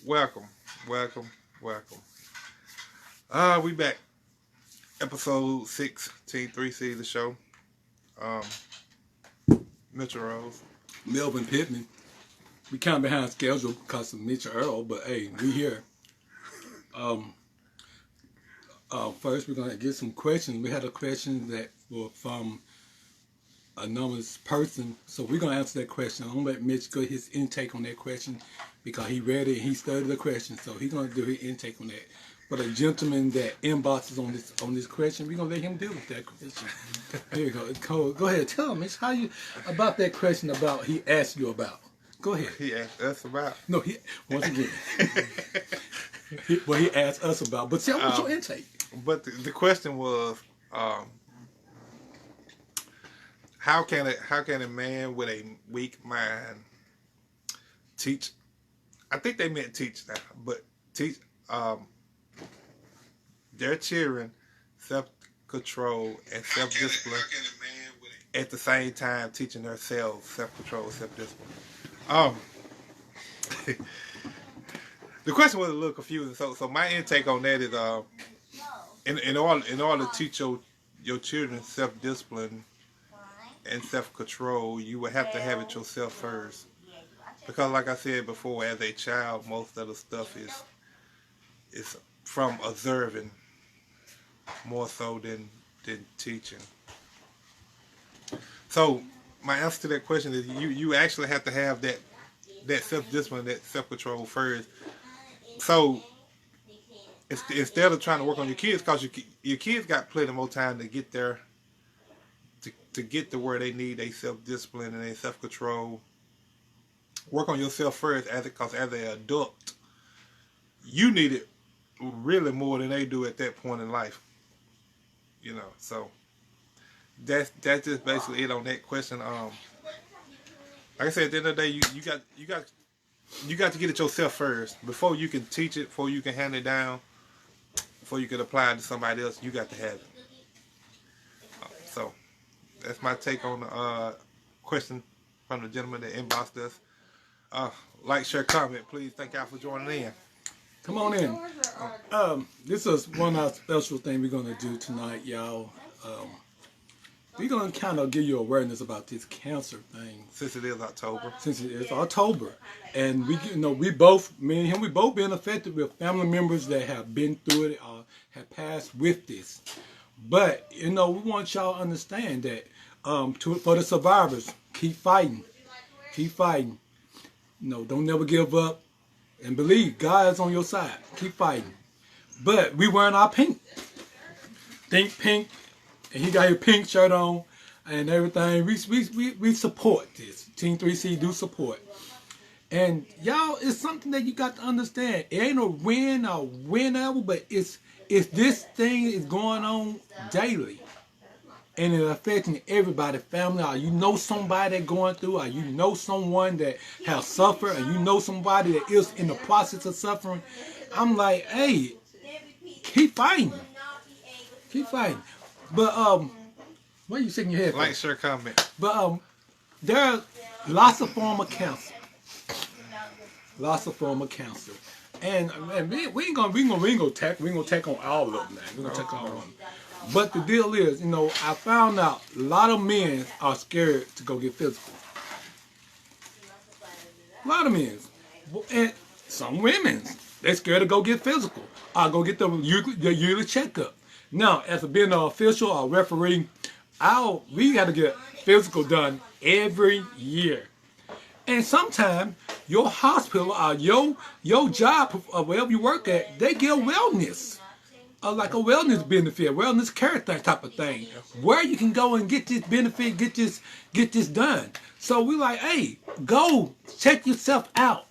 Welcome, welcome, welcome. We back. Episode 6, Team 3C, the show. Um, Mitchell Rose. Melvin Pittman. We kind of behind schedule because of Mitchell Earl, but hey, we here. First, we're going to get some questions. We had a question that were from a anonymous person, so we're going to answer that question. I'm going to let Mitch go his intake on that question because he read it and he studied the question, so he's going to do his intake on that. But a gentleman that inboxes on this question, we're going to let him deal with that question. Here you go. Go ahead. Tell him, Mitch, how you about that question about he asked you about. Go ahead. He asked us about? No, once again. He asked us about. But tell what's your intake? But the question was, how can a man with a weak mind teach? I think they meant teach now, but teach their children self-control and self-discipline at the same time teaching themselves self-control, self-discipline. The question was a little confusing. So my intake on that is, in order to teach your children self-discipline and self-control, you would have to have it yourself first. Because like I said before, as a child, most of the stuff is from observing more so than teaching. So my answer to that question is you actually have to have that self-discipline, that self-control first. So instead of trying to work on your kids, because your kids got plenty more time to get there, to get to where they need their self-discipline and their self-control. Work on yourself first, because as an adult, you need it really more than they do at that point in life. You know, so that's just basically it on that question. Like I said, at the end of the day, you got to get it yourself first before you can teach it, before you can hand it down, before you can apply it to somebody else. You got to have it. So that's my take on the question from the gentleman that inboxed us. Like, share, comment, please. Thank y'all for joining in. Come on in. This is one of our special things we're going to do tonight, y'all. We're going to kind of give you awareness about this cancer thing. Since it is October. And we both, me and him, we both been affected with family members that have been through it or have passed with this. But, we want y'all to understand that for the survivors, keep fighting. Keep fighting. Don't never give up. And believe God is on your side. Keep fighting. But we wearing our pink. Think pink. And he got his pink shirt on and everything. We support this. Team 3C do support. And y'all, it's something that you got to understand. It ain't a win or whenever, but it's this thing is going on daily. And it's affecting everybody, family, or you know somebody that going through, or you know someone that has suffered, or you know somebody that is in the process of suffering. I'm like, hey, keep fighting. Keep fighting. But, why are you shaking your head? Like, share, comment. But, there are lots of form of cancer. Lots of form of cancer. And we ain't gonna take on all of them now. We're gonna take on all of them. But the deal is, I found out a lot of men are scared to go get physical. A lot of men. And some women, they're scared to go get physical. Or go get the yearly checkup. Now, as being an official or referee, we got to get physical done every year. And sometimes your hospital or your job or wherever you work at, they give wellness. Like a wellness benefit, wellness care type of thing, where you can go and get this benefit, get this done. So we like, hey, go check yourself out.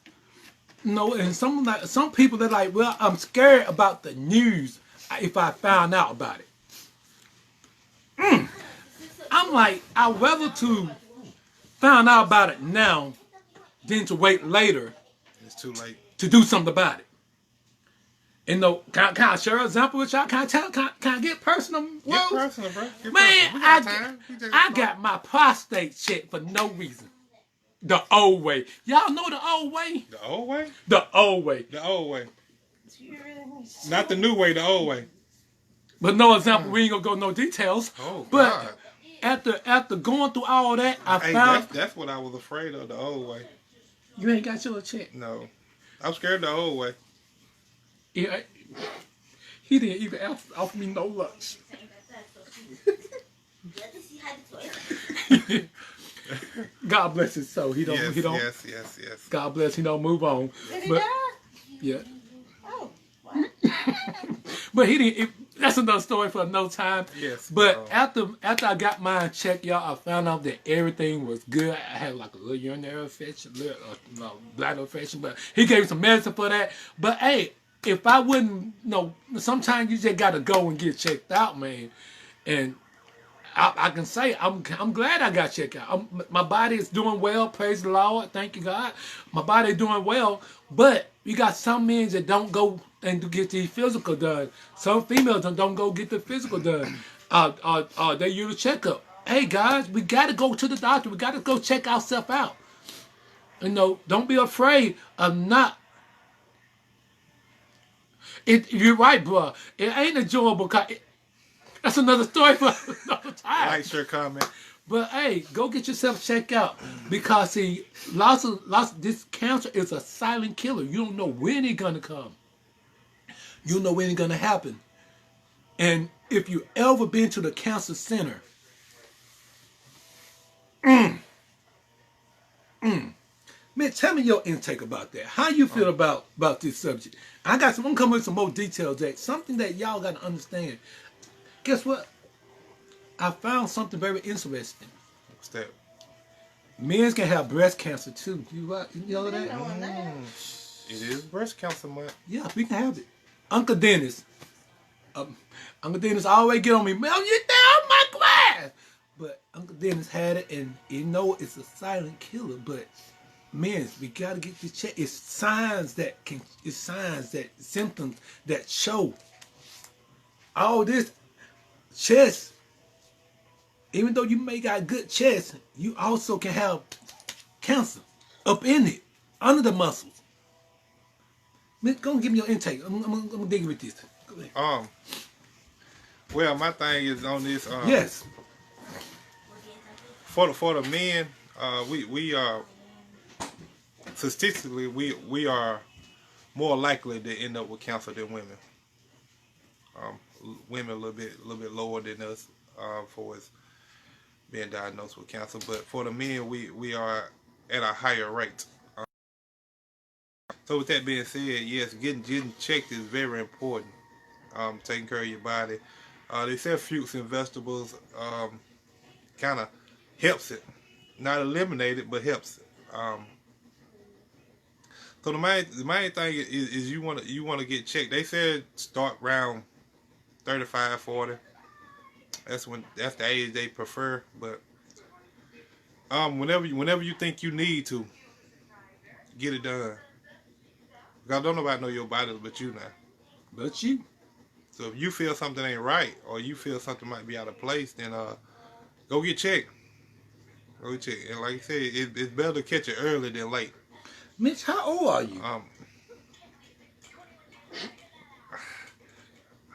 And some people they're like, well, I'm scared about the news if I found out about it. I'm like, I'd rather to find out about it now than to wait later. It's too late to do something about it. And can I share an example with y'all? Can I get personal? Get personal, bro. Man, I got my prostate checked for no reason. The old way. Y'all know the old way? The old way? The old way. The old way. Not the new way, the old way. But no example, we ain't gonna go no details. Oh, but God. after going through all that, I Hey, found that's what I was afraid of, the old way. you ain't got your check. No. I'm scared of the old way. Yeah, he didn't even offer me no lunch. God bless his soul. He don't. Yes, he don't. yes. God bless. He don't move on. Did he But die? yeah. Oh, wow. But he didn't. That's another story for another time. Yes. But after I got mine checked, y'all, I found out that everything was good. I had like a little urinary infection, bladder infection, but he gave me some medicine for that. But hey, if I wouldn't, sometimes you just gotta go and get checked out, man. And I can say I'm glad I got checked out. My body is doing well. Praise the Lord. Thank you, God. My body is doing well. But you got some men that don't go and to get the physical done. Some females don't go get the physical done. They use a checkup. Hey guys, we got to go to the doctor. We got to go check ourselves out. Don't be afraid of not. You're right, bro. It ain't enjoyable. That's another story for another time. Like, sure, comment. But hey, go get yourself checked out because see, lots of this cancer is a silent killer. You don't know when it's gonna come. You don't know when it's gonna happen. And if you ever been to the cancer center, man, tell me your intake about that. How you feel about this subject? I'm coming with some more details. That something that y'all gotta understand. Guess what? I found something very interesting. What's that? Men can have breast cancer too. You know that? It is breast cancer month. Yeah, we can have it. Uncle Dennis always get on me. Man, you down my glass. But Uncle Dennis had it, and it's a silent killer. But men, we gotta get this check. It's symptoms that show all this. Chest, even though you may got good chest, you also can have cancer up in it, under the muscles. Go and give me your intake. I'm gonna dig with this. Go ahead. Well, my thing is on this. Yes. For the men, we are statistically we are more likely to end up with cancer than women. Women a little bit lower than us for us being diagnosed with cancer, but for the men we are at a higher rate. So with that being said, yes, getting checked is very important. Taking care of your body. They say fruits and vegetables kind of helps it, not eliminate it, but helps it. So the main thing is you want to get checked. They said start around 35, 40. That's the age they prefer. But whenever you think you need to, get it done. Because don't nobody know your body but you now. But you. So if you feel something ain't right or you feel something might be out of place, then go get checked. Go get checked. And like I said, it's better to catch it early than late. Mitch, how old are you?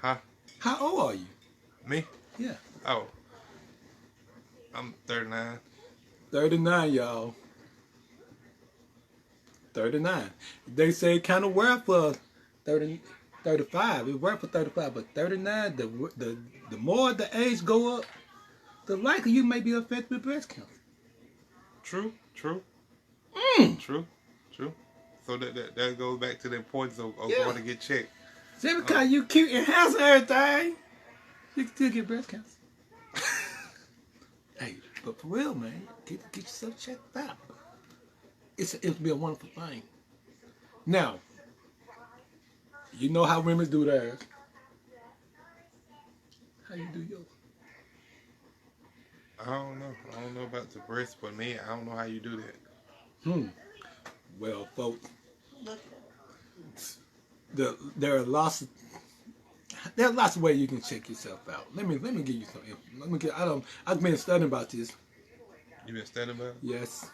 Huh? How old are you? Me? Yeah. Oh. I'm 39. 39, y'all. 39. They say kind of worth for 30, 35. It worth for 35, but 39, the more the age go up, the likely you may be affected with breast cancer. True. True. So that goes back to the importance of going to get checked. See, because you cute and handsome and everything, you can still get breast cancer. Hey, but for real, man, get yourself checked out. It'll be a wonderful thing. Now, you know how women do theirs. How you do yours? I don't know about the breast, but me, I don't know how you do that. Well, folks, there are lots of ways you can check yourself out. Let me give you some info. I've been studying about this. You been studying about it? Yes.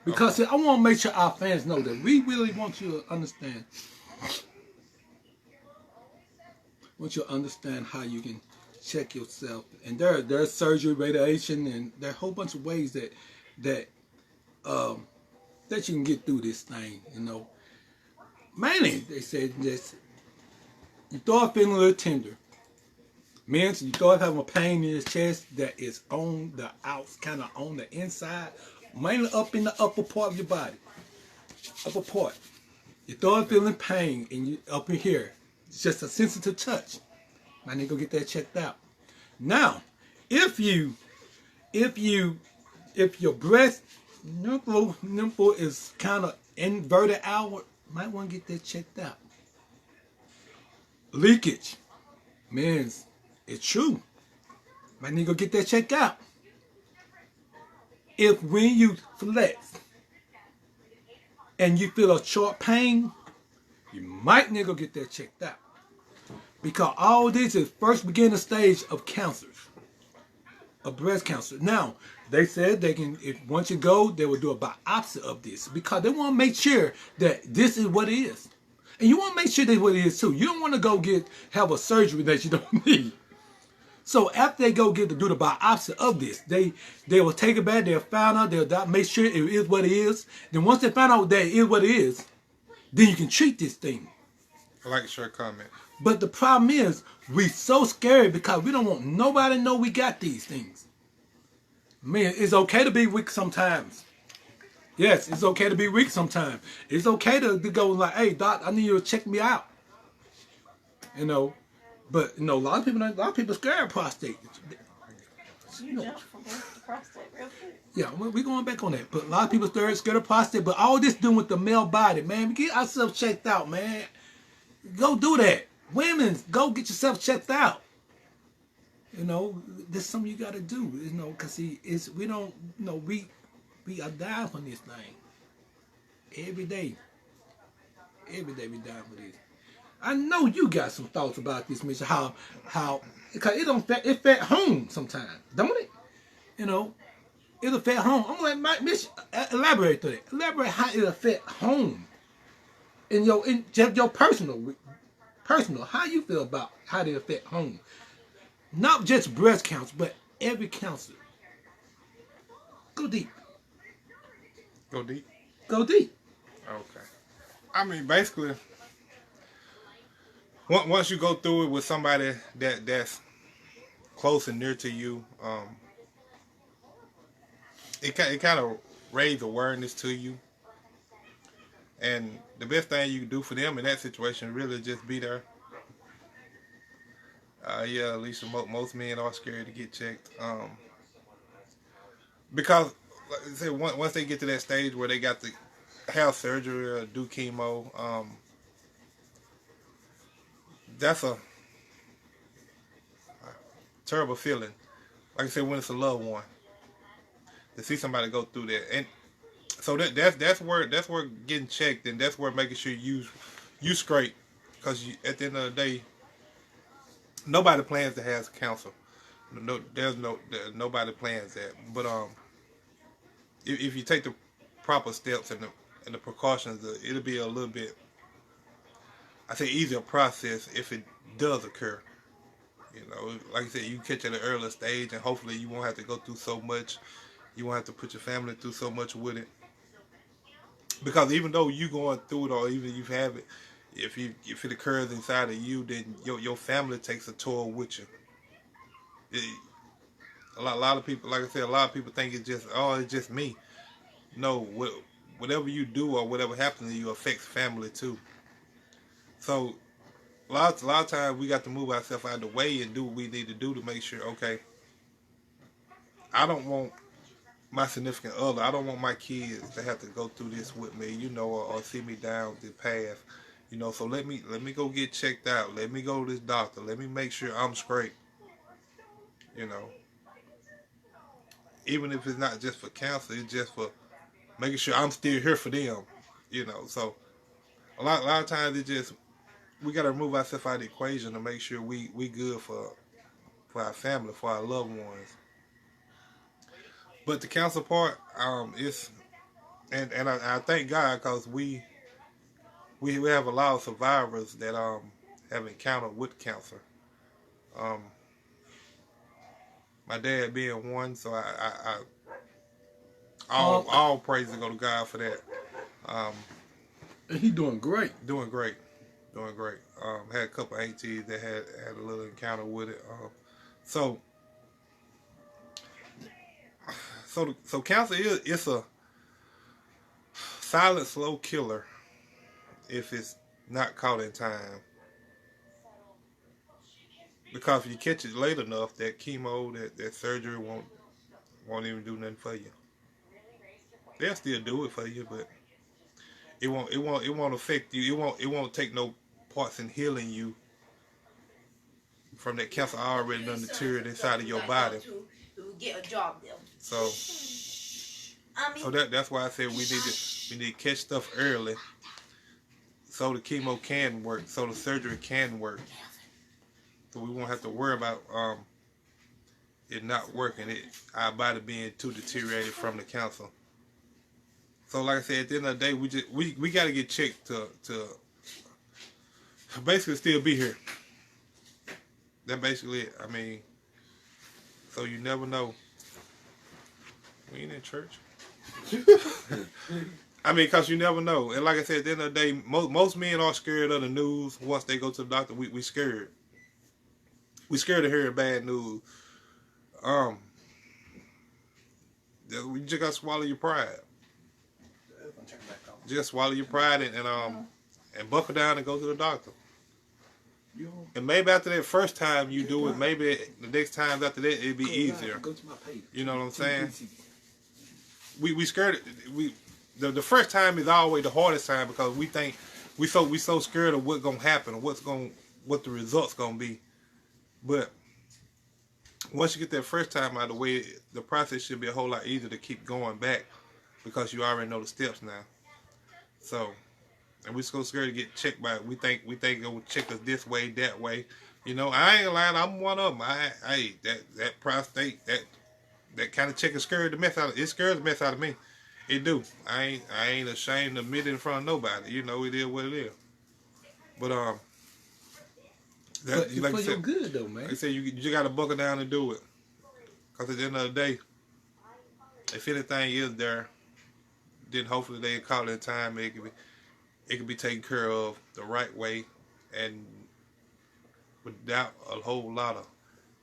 Because Okay. see, I want to make sure our fans know that we really want you to understand. Want you to understand how you can check yourself. And there's surgery, radiation, and there are a whole bunch of ways that um, that you can get through this thing. Mainly they said this: you start feeling a little tender. Means you start having a pain in his chest that is on the outs, kind of on the inside, mainly up in the upper part of your body, upper part. You start feeling pain and you up in here. It's just a sensitive touch. I need to go get that checked out. Now, if you if your breast nipple is kind of inverted outward, might want to get that checked out. Leakage, means it's true. Might need to go get that checked out. If when you flex and you feel a short pain, you might need to go get that checked out. Because all this is first beginning stage of cancers, of breast cancer. Now, they said they can, if once you go, they will do a biopsy of this because they want to make sure that this is what it is. And you want to make sure that's what it is too. You don't want to go have a surgery that you don't need. So after they go do the biopsy of this, they will take it back, they'll find out, they'll make sure it is what it is. Then once they find out that it is what it is, then you can treat this thing. I like a short comment. But the problem is, we so scared because we don't want nobody to know we got these things. Man, it's okay to be weak sometimes. Yes, it's okay to be weak sometimes. It's okay to go like, hey, doc, I need you to check me out. But a lot of people are scared of prostate. You jumped from the prostate real quick. Yeah, we're going back on that. But a lot of people scared of prostate. But all this doing with the male body, man, we get ourselves checked out, man. Go do that. Women, go get yourself checked out. There's something you got to do. Because we don't, we are dying from this thing. Every day. Every day we die for this. I know you got some thoughts about this, Mister. How, because it affect home sometimes, don't it? It affect home. I'm like, Miss, elaborate to that. Elaborate how it affect home. In your personal, how you feel about how they affect home. Not just breast cancer, but every cancer. Go deep. Go deep. Go deep. Okay. I mean, basically, once you go through it with somebody that's close and near to you, it kind of raises awareness to you. And the best thing you can do for them in that situation really just be there. Yeah, at least most men are scared to get checked. Because, like I said, once they get to that stage where they got to have surgery or do chemo, that's a terrible feeling. Like I said, when it's a loved one, to see somebody go through that, and so that's where getting checked, and that's where making sure you straight, because at the end of the day, nobody plans to have cancer. Nobody plans that. But if you take the proper steps and the precautions, it'll be a little bit, I say, easier process if it does occur. Like I said, you catch at an earlier stage, and hopefully you won't have to go through so much. You won't have to put your family through so much with it. Because even though you going through it, or even you have it, if it occurs inside of you, then your family takes a toll with you. A lot of people, like I said, a lot of people think it's just me. No, whatever you do or whatever happens to you affects family too. So a lot of times we got to move ourselves out of the way and do what we need to do to make sure, okay, I don't want my significant other, I don't want my kids to have to go through this with me, or see me down the path, so let me go get checked out. Let me go to this doctor. Let me make sure I'm straight. Even if it's not just for cancer, it's just for making sure I'm still here for them. So a lot of times it just, we got to remove ourselves out of the equation to make sure we good for our family, for our loved ones. But the cancer part, and I thank God because we have a lot of survivors that have encountered with cancer. Um, my dad being one, so all praise to go to God for that. Um, And he doing great. doing great, doing great. Had a couple of aunties that had a little encounter with it. So so cancer it's a silent, slow killer if it's not caught in time. Because if you catch it late enough, that chemo, that surgery won't even do nothing for you. They'll still do it for you, but it won't affect you. It won't take no parts in healing you from that cancer already done deteriorated inside of your body. Get a job there. So that's why I said we need to catch stuff early, so the chemo can work, so the surgery can work, so we won't have to worry about it not working, our body being too deteriorated from the cancer. So like I said, at the end of the day, we got to get checked to basically still be here. That's basically it. I mean, so you never know. We ain't in church. I mean, because you never know. And like I said, at the end of the day, most men are scared of the news. Once they go to the doctor, we scared. We scared to hear bad news. You just gotta swallow your pride. Just swallow your pride and buckle down and go to the doctor. And maybe after that first time you do it, maybe the next time after that it'd be easier. You know what I'm saying? We scared. The first time is always the hardest time because we think we so scared of what's gonna happen or what the results gonna be. But once you get that first time out of the way, the process should be a whole lot easier to keep going back because you already know the steps now. So, and we so scared to get checked by it. We think it will check us this way, that way. You know, I ain't lying. I'm one of them. That prostate, that kind of check is scared the mess out of it. It scares the mess out of me. It do. I ain't ashamed to admit it in front of nobody. You know, it is what it is. But But like for you your said, good though, man. like I said, you just gotta buckle down and do it. Cause at the end of the day, if anything is there, then hopefully they call it in time. It can be taken care of the right way, and without a whole lot of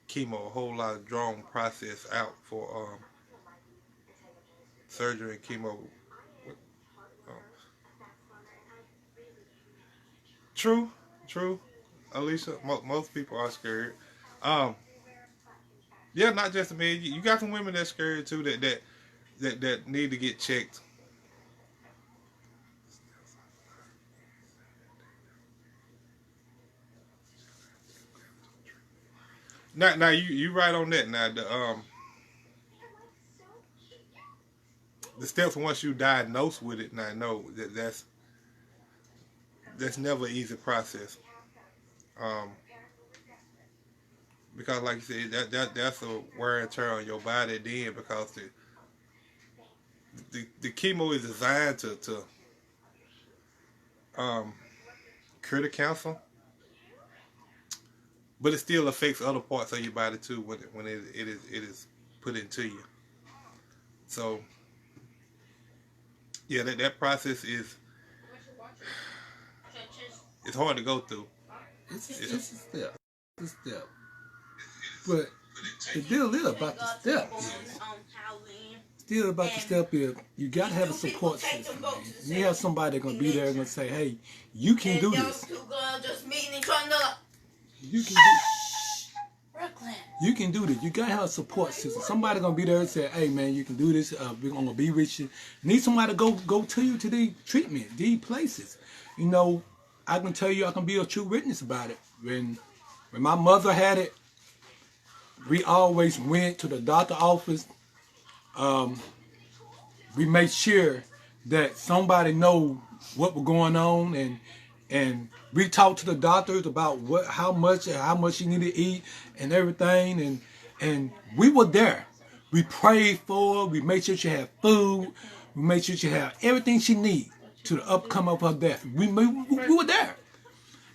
chemo, a whole lot of drawn process out for surgery and chemo. True. Alicia, most people are scared. Yeah, not just me. You got some women that's scared too. That need to get checked. Now you right on that. Now the steps once you diagnose with it. Now no, that's never an easy process. Because like you said, that's a wear and tear on your body then because the chemo is designed to cure the cancer, but it still affects other parts of your body too when it is put into you. So yeah, that process is it's hard to go through. It's a step. It's a step. But the deal is about the step. Still about the step is you got to have a support system, man. You have somebody gonna be there and gonna say, "Hey, you can do this. You can do. You can do this. You gotta have a support system. Somebody gonna be there and say, "Hey, man, you can do this. We're gonna be with you." Need somebody to go to you to these treatment, these places. You know, I can tell you, I can be a true witness about it. When my mother had it, we always went to the doctor office. We made sure that somebody know what was going on, and we talked to the doctors about how much you need to eat and everything, and we were there. We prayed for her. We made sure she had food. We made sure she had everything she needed to the upcome of her death. We were there.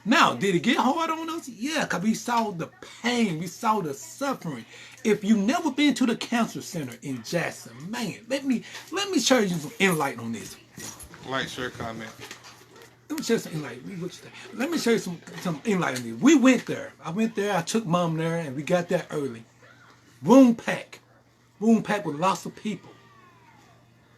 Now, did it get hard on us? Yeah, because we saw the pain. We saw the suffering. If you never been to the cancer center in Jackson, man, let me share you some insight on this. Like, share, comment. Let me share some insight. Let me share you some insight on this. We went there. I went there. I took mom there, and we got there early. Room packed with lots of people.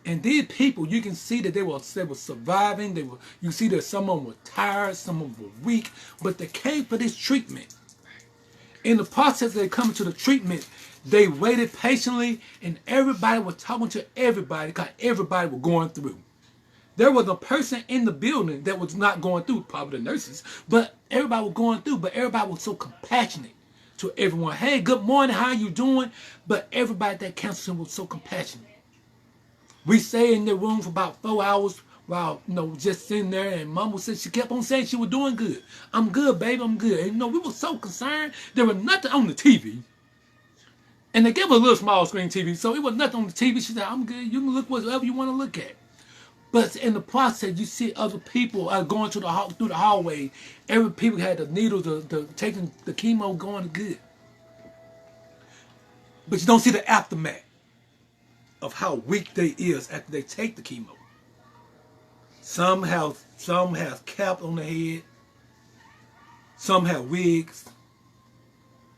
And these people, you can see that they were surviving. You see that some of them were tired, some of them were weak, but they came for this treatment. In the process of they coming to the treatment, they waited patiently, and everybody was talking to everybody because everybody was going through. There was a person in the building that was not going through, probably the nurses, but everybody was going through, but everybody was so compassionate to everyone. Hey, good morning, how you doing? But everybody at that cancer center was so compassionate. We stayed in the room for about 4 hours while, just sitting there, and Mama said she kept on saying she was doing good. I'm good, baby, I'm good. And, we were so concerned. There was nothing on the TV. And they gave us a little small screen TV, so it was nothing on the TV. She said, I'm good. You can look whatever you want to look at. But in the process, you see other people going through the hallway. Every people had the needles, taking the chemo going good. But you don't see the aftermath of how weak they is after they take the chemo. Some have cap on the head. Some have wigs.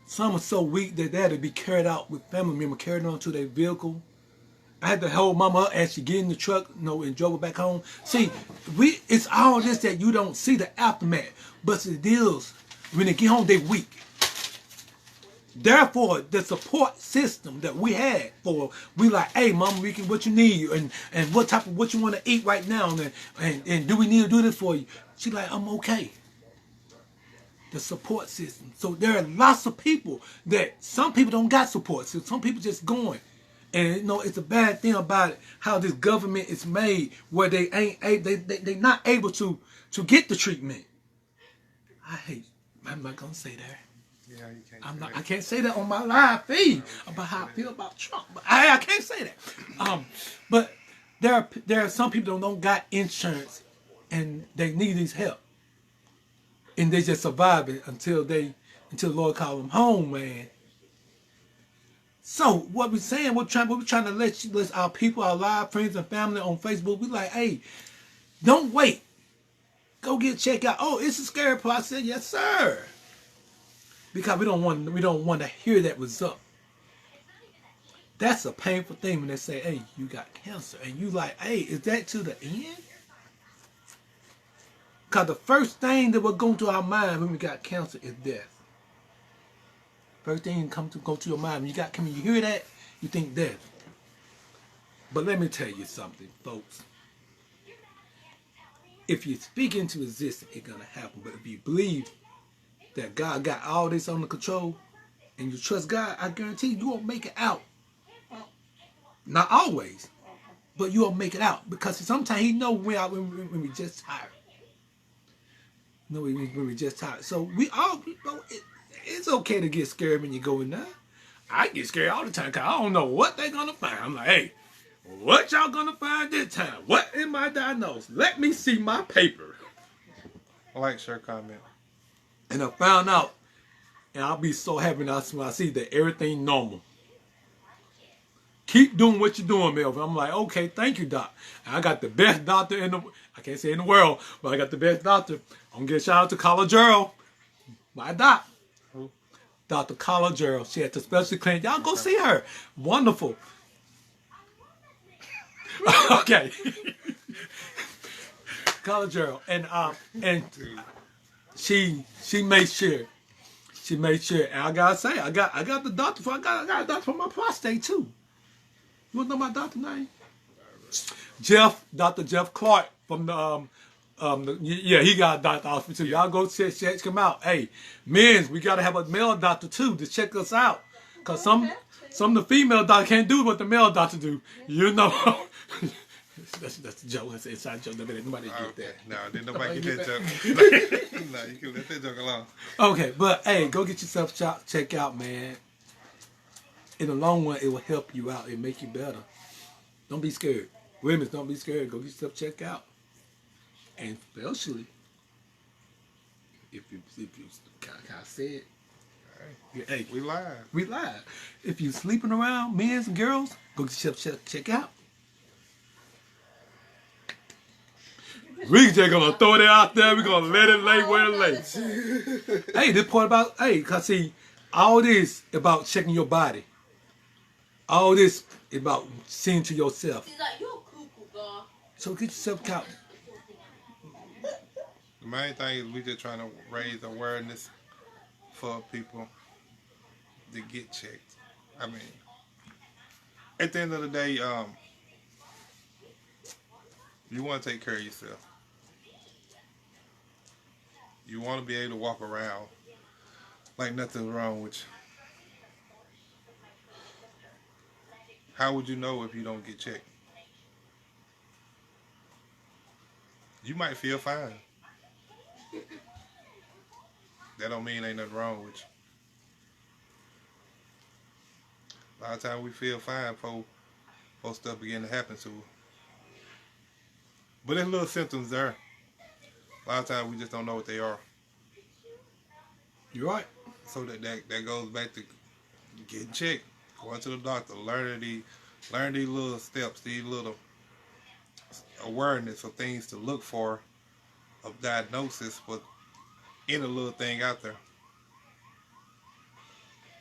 Some are so weak that they had to be carried out with family members, carried on to their vehicle. I had to hold mama up as she get in the truck, and drove her back home. See, it's all this that you don't see the aftermath. But the deals, when they get home, they weak. Therefore, the support system that we had we like, hey, mama, what you need, and what you want to eat right now, and do we need to do this for you? She like, I'm okay. The support system. So there are lots of people that some people don't got support. So some people just going, and it's a bad thing about it how this government is made where they not able to get the treatment. I'm not gonna say that. Yeah, you can't. I can't say that on my live feed about how I feel about Trump. But I can't say that. But there are some people that don't got insurance and they need this help, and they just surviving until the Lord call them home, man. So what we're saying, we're trying to let our people, our live friends and family on Facebook. We like, hey, don't wait. Go get checked out. Oh, it's a scary part. I said, yes, sir. Because we don't want to hear that result. That's a painful thing when they say, hey, you got cancer. And you like, hey, is that to the end? Because the first thing that will go to our mind when we got cancer is death. First thing go to your mind when you hear that, you think death. But let me tell you something, folks. If you speak into existence, it's going to happen. But if you believe that God got all this under control and you trust God, I guarantee you won't make it out. Not always, but you'll make it out. Because sometimes he knows when we just tired. When we just tired. So we all, it's okay to get scared when you go in there. I get scared all the time because I don't know what they're going to find. I'm like, hey, what y'all going to find this time? What am I diagnosed? Let me see my paper. Like, share, comment. And I found out, and I'll be so happy when I see that everything normal. Keep doing what you're doing, Melvin. I'm like, okay, thank you, doc. And I got the best doctor I can't say in the world, but I got the best doctor. I'm going to get a shout out to Carla Gerald, my doc. Who? Dr. Carla Gerald. She had the specialty clinic. Y'all go see her. Wonderful. Okay. Carla Gerald. And she made sure. And I gotta say, I got the doctor I got a doctor for my prostate too. You wanna know my doctor name? Dr. Jeff Clark from he got a doctor hospital too. Y'all go check him out. Hey, men, we gotta have a male doctor too to check us out. Cause some of the female doctors can't do what the male doctor do. You know. That's a joke. That's an inside joke. Nobody get that. No, didn't nobody get that joke. No, you can let that joke alone. Okay, but hey, go get yourself checked out, man. In the long run, it will help you out. It'll make you better. Don't be scared. Women, don't be scared. Go get yourself checked out. And especially if you kind of said, hey, We live. we live. If you sleeping around, men and girls, go get yourself check out. We just gonna throw that out there. We gonna let it lay where it lay. Hey, this part about cause see, all this about checking your body. All this is about seeing to yourself. She's like, you a cuckoo, girl. So get yourself out. The main thing is we just trying to raise awareness for people to get checked. I mean, at the end of the day, you want to take care of yourself. You want to be able to walk around like nothing's wrong with you. How would you know if you don't get checked? You might feel fine. That don't mean ain't nothing wrong with you. A lot of times we feel fine before stuff begin to happen to us. But there's little symptoms there. A lot of times we just don't know what they are. You're right. So that goes back to getting checked, going to the doctor, learn these little steps, these little awareness of things to look for, of diagnosis, but any little thing out there.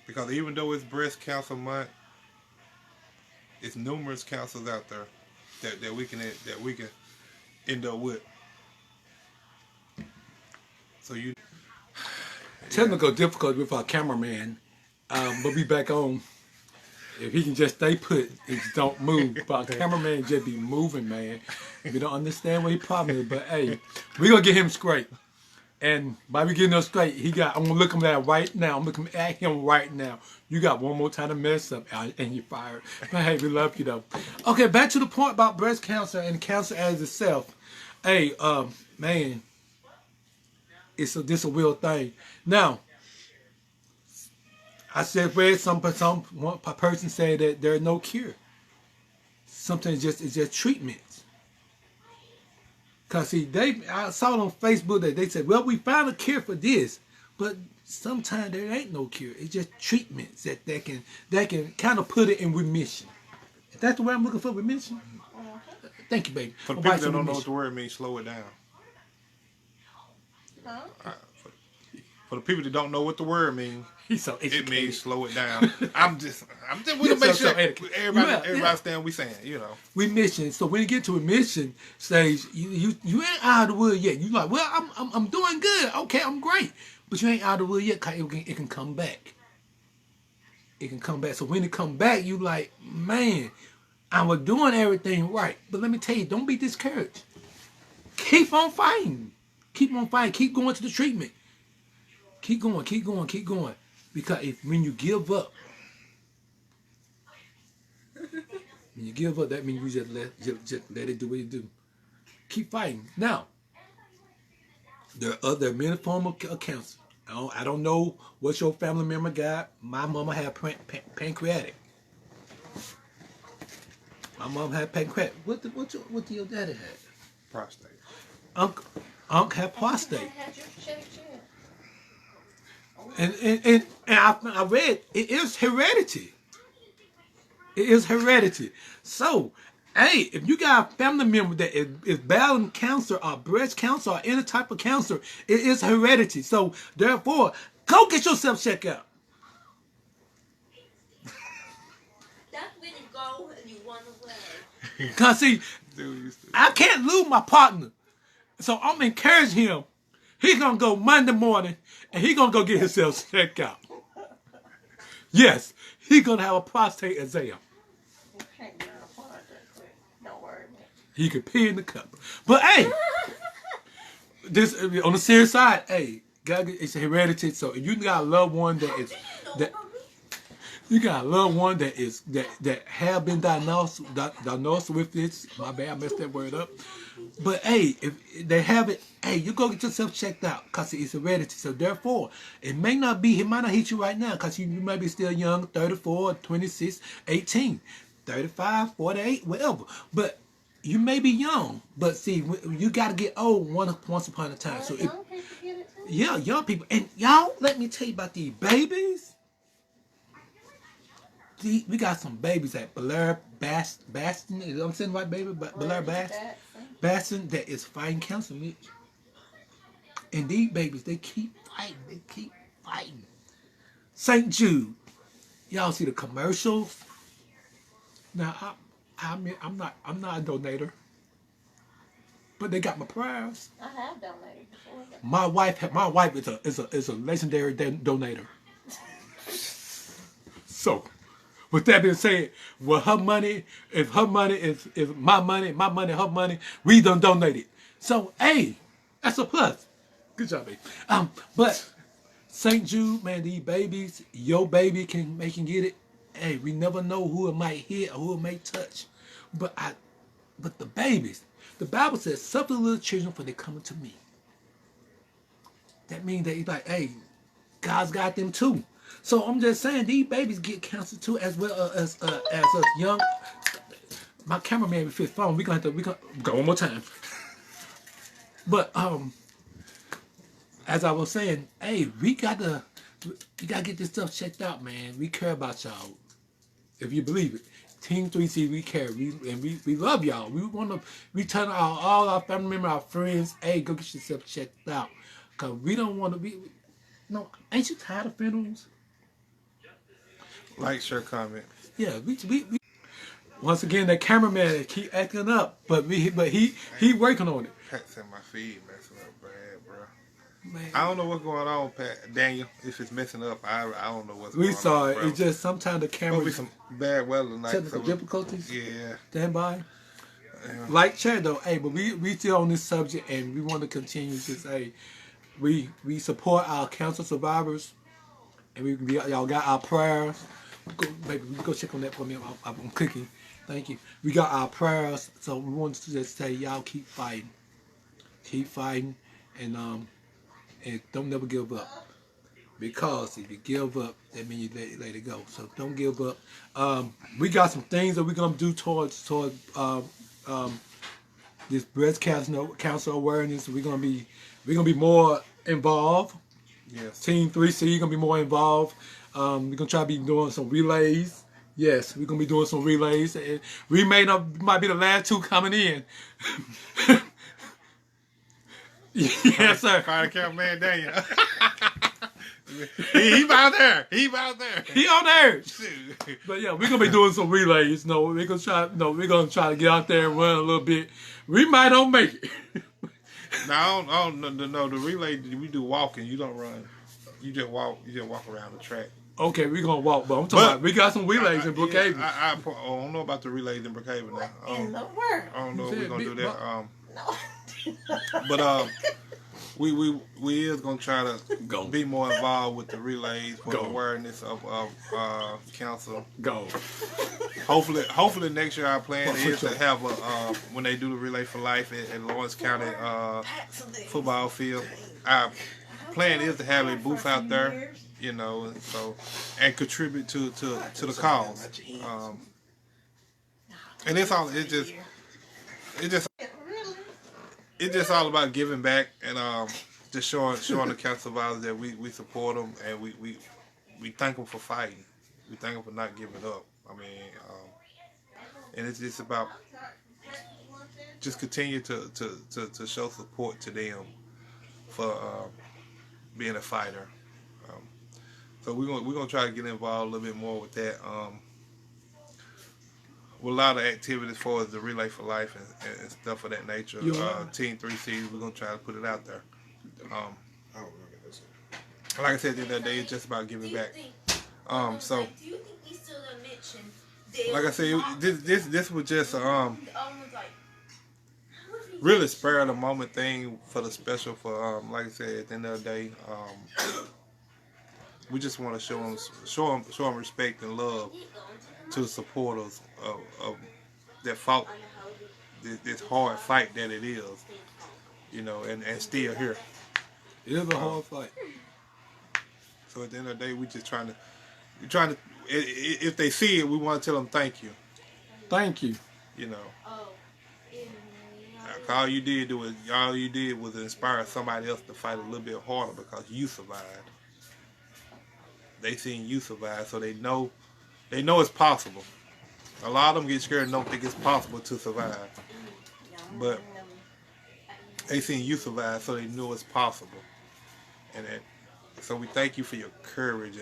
Because even though it's breast cancer month, it's numerous cancers out there that we can end up with. So you Technical difficulty with our cameraman, but be back on. If he can just stay put and just don't move, but our cameraman just be moving, man. We don't understand what he problem is, but hey, we gonna get him straight. And by we getting him straight, I'm gonna look him at right now. I'm looking at him right now. You got one more time to mess up, and you're fired. But hey, we love you though. Okay, back to the point about breast cancer and cancer as itself. Hey, man, this a real thing. Now, I said, read one person said that there's no cure. Sometimes it's just treatments. Cause see, I saw it on Facebook that they said, well, we found a cure for this, but sometimes there ain't no cure. It's just treatments that can kind of put it in remission. Is that the way I'm looking for, remission? Thank you, baby. For the people that don't know what the word means, slow it down. Huh? For the people that don't know what the word means, He's so educated. it means slow it down. I'm just we gonna make sure everybody stand we saying, you know. Remission. So when you get to remission stage, you ain't out of the wood yet. You like, well, I'm doing good. Okay, I'm great. But you ain't out of the wood yet. 'Cause it can come back. It can come back. So when it come back, you like, man, I was doing everything right. But let me tell you, don't be discouraged. Keep on fighting. Keep on fighting. Keep going to the treatment. Keep going, keep going, keep going. Because when you give up, that means you just let it do what it do. Keep fighting. Now, there are many forms of cancer. I don't know what your family member got. My mama had pancreatic. My mom had pancreatic. What your daddy had? Prostate. Unc had prostate. Had your check yet? And I read it is heredity. It is heredity. So, hey, if you got a family member that is battling cancer or breast cancer or any type of cancer, it is heredity. So, therefore, go get yourself checked out. That's when you go and you run away. Cause see, I can't lose my partner. So I'm encouraging him. He's gonna go Monday morning and he's gonna go get himself checked out. Yes, he's gonna have a prostate exam. You can't get a part that quick. Don't worry, man. He could pee in the cup. But hey, this on the serious side, hey, it's heredity. So if you got a loved one that have been diagnosed with this. My bad, I messed that word up. But hey, if they have it, hey, you go get yourself checked out because it's heredity. So therefore, it might not hit you right now because you might be still young, 34, 26, 18, 35, 48, whatever. But you may be young, but see, you got to get old once upon a time. So, Young people get it too. yeah, young people. And y'all, let me tell you about these babies. We got some babies at Blair Baston. You know what I'm saying, right, baby? Blair Baston that is fighting cancer, Mitch. And these babies, they keep fighting. They keep fighting. St. Jude. Y'all see the commercials? Now, I'm not a donator, but they got my prayers. I have donated before. My wife is a legendary donator. So, with that being said, well, her money, if my money, her money, we done donated. So, hey, that's a plus. Good job, baby. But St. Jude, man, these babies, your baby can get it. Hey, we never know who it might hit or who it may touch. But the babies, the Bible says, suffer the little children for they coming to me. That means that he's like, hey, God's got them too. So I'm just saying, these babies get cancer too, as well as us young. My cameraman with his phone. We gonna go one more time. But as I was saying, hey, you gotta get this stuff checked out, man. We care about y'all, if you believe it. Team 3C, we care. We love y'all. We tell all our family members, our friends, hey, go get yourself checked out, cause we don't want to be. No, ain't you tired of funerals? Like, share, comment. Yeah, we once again, that cameraman keep acting up, but he working on it. Pat said my feed messing up bad, bro. Man, I don't know what's going on, Pat. Daniel, if it's messing up, I don't know what's we going saw on. it. Bro. It's just sometimes the camera Be some bad weather tonight. technical difficulties. Yeah. Stand by. Yeah. Like Chad though, hey, but we still on this subject, and we want to continue to say we support our cancer survivors, and y'all got our prayers. Go, baby, go check on that for me. I'm cooking. Thank you. We got our prayers, so we want to just say y'all keep fighting, and don't never give up. Because if you give up, that means you let it go. So don't give up. We got some things that we're gonna do towards this breast cancer awareness. We're gonna be more involved. Yes. Team 3C gonna be more involved. We're gonna try to be doing some relays. Yes, we're gonna be doing some relays. And we might be the last two coming in. Yes, sir. Fire cameraman Daniel. he about there. He He on there. Shoot. But yeah, we're gonna be doing some relays. We're gonna try to get out there and run a little bit. We might don't make it. No, the relay we do walking. You don't run. You just walk. You just walk around the track. Okay, we're gonna walk, but I'm talking about we got some relays in Brookhaven. I don't know about the relays in Brookhaven now. In the world. I don't know if we're gonna do that. No. But we is gonna try to be more involved with the relays for the awareness of cancer. Go. Hopefully next year our plan is to have a when they do the Relay for Life at Lawrence County football field. Our plan is to have a booth out there, and contribute to the cause. And it's just all about giving back and just showing the cancer survivors that we support them and we thank them for fighting. We thank them for not giving up. I mean, and it's just about just continue to show support to them for being a fighter. So we're gonna try to get involved a little bit more with that. With a lot of activities as far as the Relay for Life and stuff of that nature. Team 3C, we're gonna try to put it out there. Like I said, at the end of the day, it's just about giving back. So, Do you think we still gonna mention like I said, this was just really spur of the moment thing for the special for like I said, at the end of the day, we just want to show them respect and love to the supporters of that fought this hard fight that it is, and still here. It is a hard fight. So at the end of the day, we just trying to. If they see it, we want to tell them thank you. Thank you. All you did was inspire somebody else to fight a little bit harder because you survived. They seen you survive, so they know it's possible. A lot of them get scared and don't think it's possible to survive. But they seen you survive, so they know it's possible. And so we thank you for your courage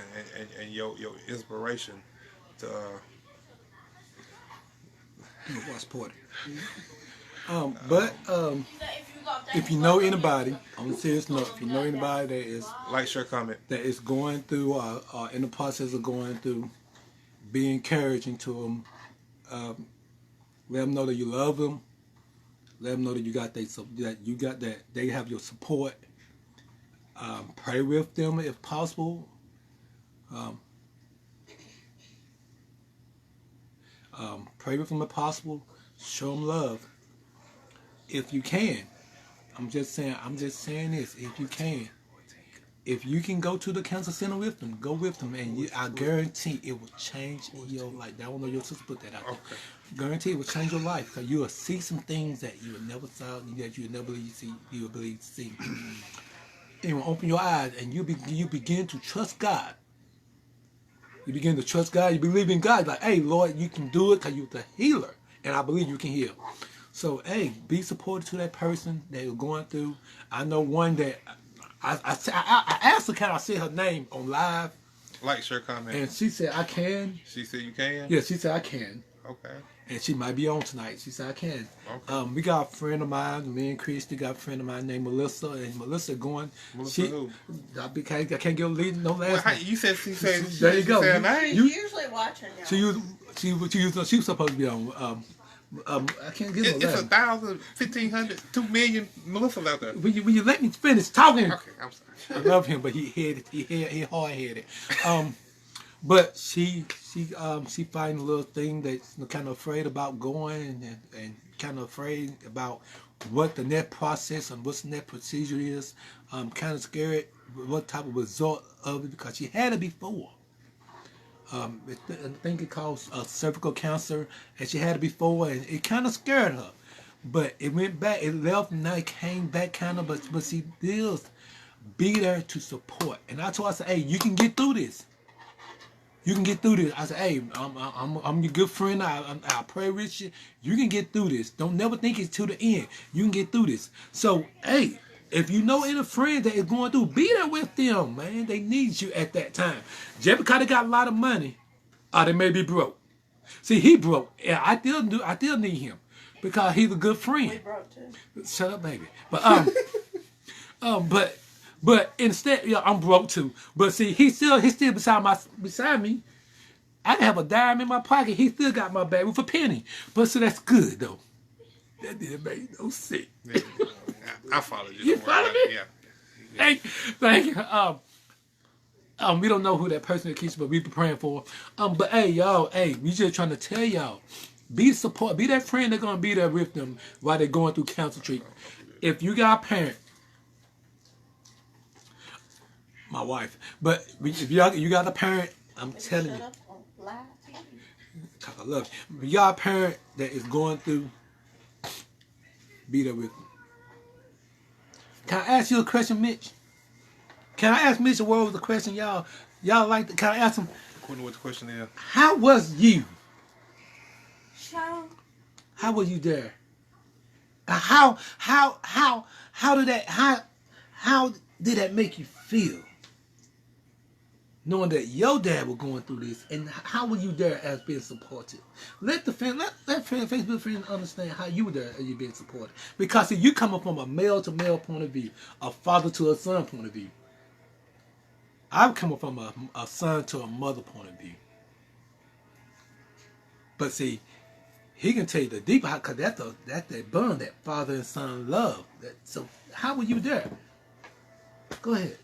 and your inspiration to. What's important? But if you know anybody, on a serious note, if you know anybody that is Like, share, comment. that is going through, in the process of going through, be encouraging to them. Let them know that you love them. Let them know that that they have your support. Pray with them if possible. Pray with them if possible. Show them love if you can. I'm just saying this. If you can, if you can go to the cancer center with them, go with them, and I guarantee it will change your life. I don't know your sister put that out there. Okay. Guarantee it will change your life because you will see some things that you will never saw, that you will never see. You will believe to see. It will open your eyes, and you begin to trust God. You begin to trust God. You believe in God. Like, hey, Lord, you can do it because you're the healer, and I believe you can heal. So, hey, be supportive to that person that you're going through. I know one that I asked her, can I say her name on live? Like, share, comment. And she said, I can. She said you can? Yeah, she said, I can. Okay. And she might be on tonight. She said, I can. Okay. We got a friend of mine, me and Christy got a friend of mine named Melissa. And Melissa going. Melissa who? I can't give her no last name. You said she said. There you go. Said her name? You usually watching y'all. She was supposed to be on. I can't give her It's last 1,000, 1,500, 2 million Melissas out there. When you let me finish talking. Okay, I'm sorry. I love him, but he hard headed. But she find a little thing that's kind of afraid about going and kind of afraid about what the net process and what's the net procedure is. Kind of scared what type of result of it because she had it before. I think it caused cervical cancer, and she had it before, and it kind of scared her. But it went back, it left, and now it came back kind of, but she does be there to support. And I told her, I said, hey, you can get through this. You can get through this. I said, hey, I'm your good friend. I pray with you. You can get through this. Don't never think it's to the end. You can get through this. So, hey, if you know any friend that is going through, be there with them, man. They need you at that time. Just because they got a lot of money, or they may be broke. See, he broke. Yeah, I still need him because he's a good friend. We broke too. Shut up, baby. But but instead, I'm broke too. But see, he's still beside me. I have a dime in my pocket. He still got my bag with a penny. But so that's good though. That didn't make no sense. Yeah. I followed you. You follow me? Yeah. Thank you. We don't know who that person is, Keisha, but we be praying for. But hey, y'all, we just trying to tell y'all, be that friend that's gonna be there with them while they're going through cancer treatment. If you got a parent, my wife, but if you got a parent, I'm telling you, Shut up on live TV. I love you. If you got a parent that is going through, be there with them. Can I ask you a question, Mitch? Can I ask Mitch a word with a question, y'all? Y'all like to, can I ask him? According to what the question is. How was you? Show. How were you there? How did that make you feel? Knowing that your dad was going through this, and how were you there as being supported? Let Facebook friends understand how you were there as you being supported. Because see, you come up from a male to male point of view, a father to a son point of view. I'm coming from a son to a mother point of view. But see, he can tell you the deeper, because that's that bond, that father and son love. So how were you there? Go ahead.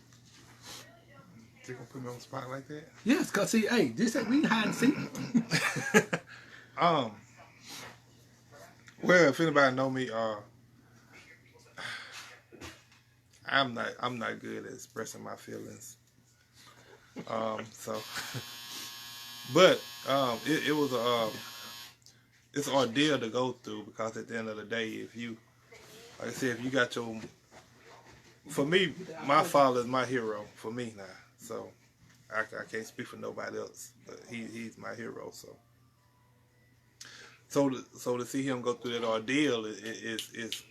You gonna put me on the spot like that? Yes, cause see, hey, this ain't we hide and seek. Well, if anybody know me, I'm not good at expressing my feelings. But it was it's an ordeal to go through because at the end of the day, if you Like I said, if you got your, for me, my father is my hero for me now. So I can't speak for nobody else, but he's my hero. So to see him go through that ordeal is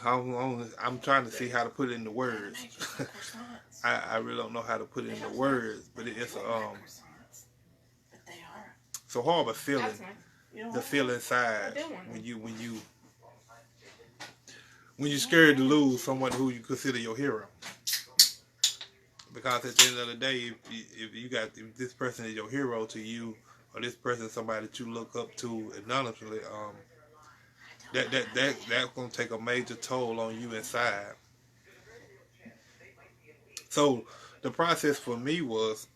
I'm trying to see how to put it into words. I really don't know how to put it into words, but it's it's a horrible feeling to feel inside when you're scared to lose someone who you consider your hero. Because at the end of the day, if this person is your hero to you, or this person is somebody that you look up to anonymously, that's gonna take a major toll on you inside. So the process for me was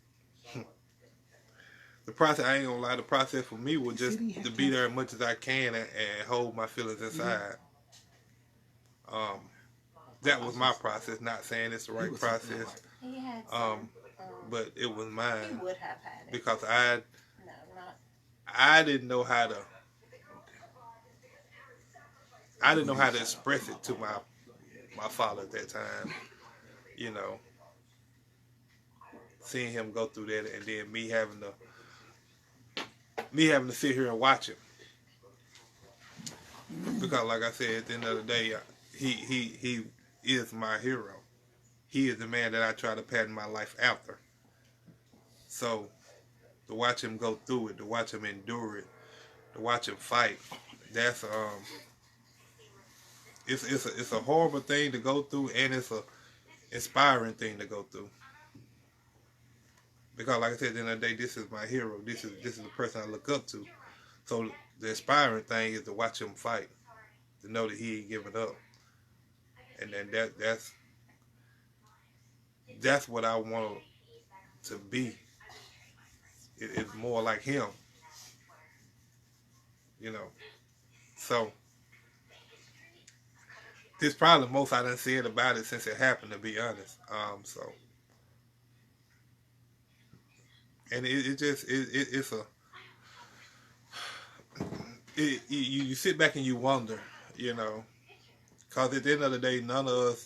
I ain't gonna lie. The process for me was just to be there as much as I can and hold my feelings inside. That was my process. Not saying it's the right process. He had some, But it was he mine would have had it. because No, not. I didn't know how to express it to my father at that time. You know, seeing him go through that, and then me having to sit here and watch him. Because, like I said, at the end of the day, he is my hero. He is the man that I try to pattern my life after. So, to watch him go through it, to watch him endure it, to watch him fight, that's it's a horrible thing to go through, and it's a inspiring thing to go through. Because, like I said, at the end of the day, this is my hero. This is the person I look up to. So the inspiring thing is to watch him fight, to know that he ain't giving up, and then that's what I want to be. It's more like him, you know. So this probably the most I done said about it since it happened, to be honest. And you sit back and you wonder, you know, because at the end of the day, none of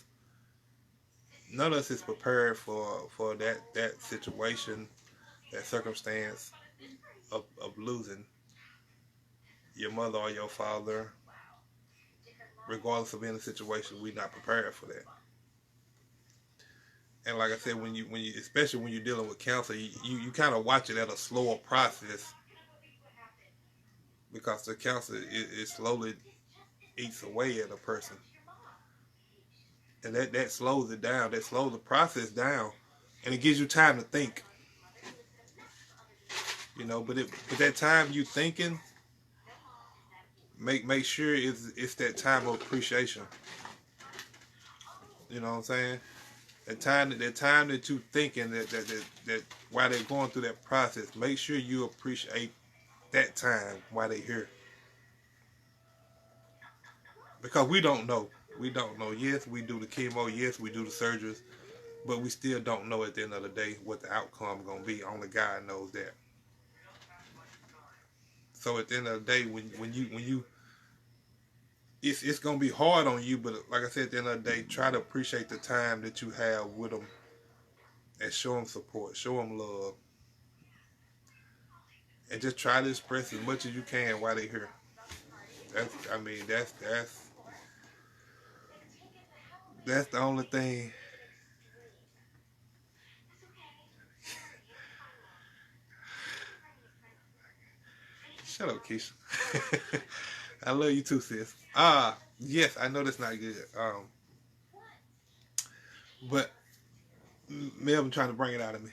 us is prepared for that situation, that circumstance of losing your mother or your father. Regardless of any situation, we're not prepared for that. And like I said, when you especially when you're dealing with cancer, you kind of watch it at a slower process, because the cancer it slowly eats away at a person, and that slows it down. That slows the process down, and it gives you time to think. You know, but that time you thinking, make sure it's that time of appreciation. You know what I'm saying? That time that you thinking that while they're going through that process, make sure you appreciate that time while they're here. Because we don't know. Yes, we do the chemo. Yes, we do the surgeries, but we still don't know at the end of the day what the outcome is gonna be. Only God knows that. So at the end of the day, when you it's gonna be hard on you, but like I said, at the end of the day, try to appreciate the time that you have with them, and show them support, show them love, and just try to express as much as you can while they're here. That's the only thing. Shut up, Keisha. I love you too, sis. Yes, I know that's not good. But Melvin trying to bring it out of me.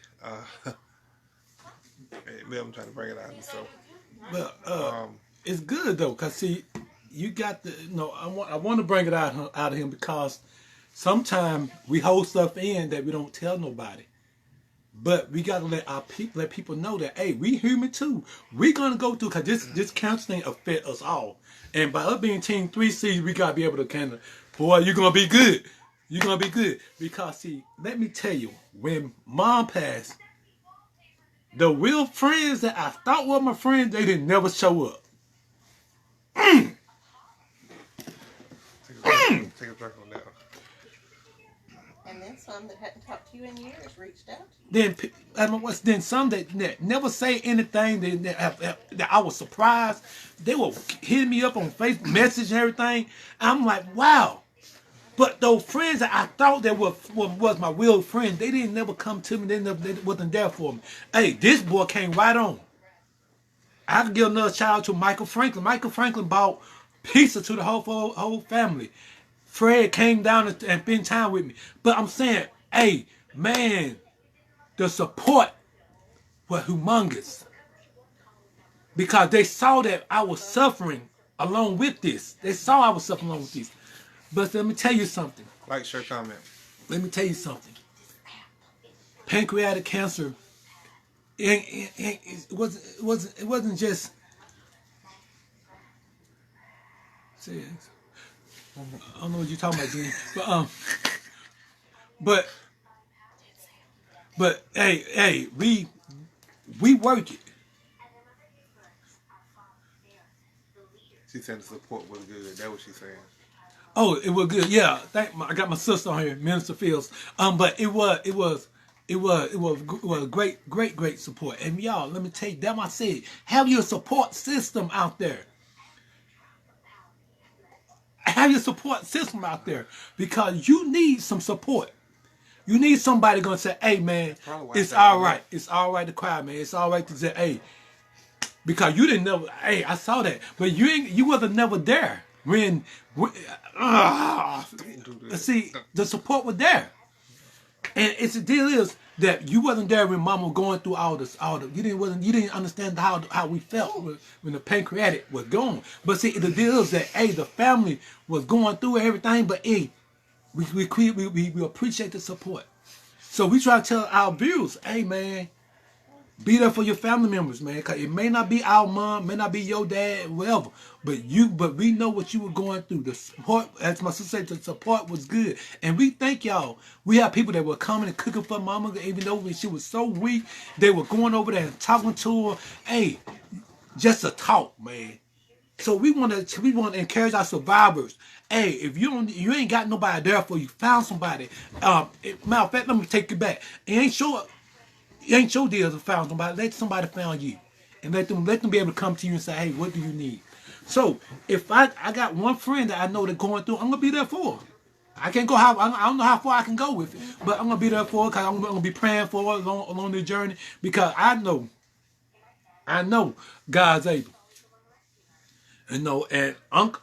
Melvin trying to bring it out of me. So, Well, it's good though, cause see, you got the. I want to bring it out of him, because sometimes we hold stuff in that we don't tell nobody. But we gotta let people know that, hey, we human too. We're gonna go through, cause this cancer thing affect us all. And by us being Team 3C, we gotta be able to kind of, boy, you're gonna be good. You're gonna be good. Because see, let me tell you, when Mom passed, the real friends that I thought were my friends, they didn't never show up. take a drink on that one. And then some that hadn't talked to you in years reached out. Then some that never say anything that I was surprised. They were hitting me up on Facebook message and everything. I'm like, wow. But those friends that I thought that was my real friends, they didn't never come to me. They wasn't there for me. Hey, this boy came right on. I could give another shout out to Michael Franklin. Michael Franklin bought pizza to the whole family. Fred came down and spent time with me. But I'm saying, hey, man, the support was humongous. Because they saw that I was suffering along with this. They saw I was suffering along with this. But let me tell you something. Like, share, comment. Let me tell you something. Pancreatic cancer, it wasn't just... I don't know what you're talking about, Gene. But hey, we work it. She said the support was good. That's what she's saying. Oh, it was good. Yeah, I got my sister on here, Minister Fields. But it was great support. And y'all, let me tell you, that's what I said. Have your support system out there. Have your support system out there, because you need some support. You need somebody gonna say, "Hey, man, it's all right. It's all right to cry, man. It's all right to say, hey," because you didn't never. Hey, I saw that, but you wasn't never there when. See, the support was there, and the deal is that you wasn't there when Mama was going through all this. You didn't understand how we felt when the pancreatic was going. But see, the deal is that hey, the family was going through everything, but hey, we appreciate the support. So we try to tell our viewers, hey man, be there for your family members, man. Cause it may not be our mom, may not be your dad, whatever. But we know what you were going through. The support, as my sister said, the support was good. And we thank y'all. We have people that were coming and cooking for Mama, even though she was so weak. They were going over there and talking to her. Hey, just a talk, man. So we want to encourage our survivors. Hey, if you ain't got nobody there for you, found somebody. Matter of fact, let me take you back. It ain't your deal to find somebody. Let somebody found you, and let them be able to come to you and say, "Hey, what do you need?" So if I got one friend that I know that's going through, I'm gonna be there for her. I can't go I don't know how far I can go with it, but I'm gonna be there for her because I'm gonna be praying for her along the journey, because I know God's able. And Unc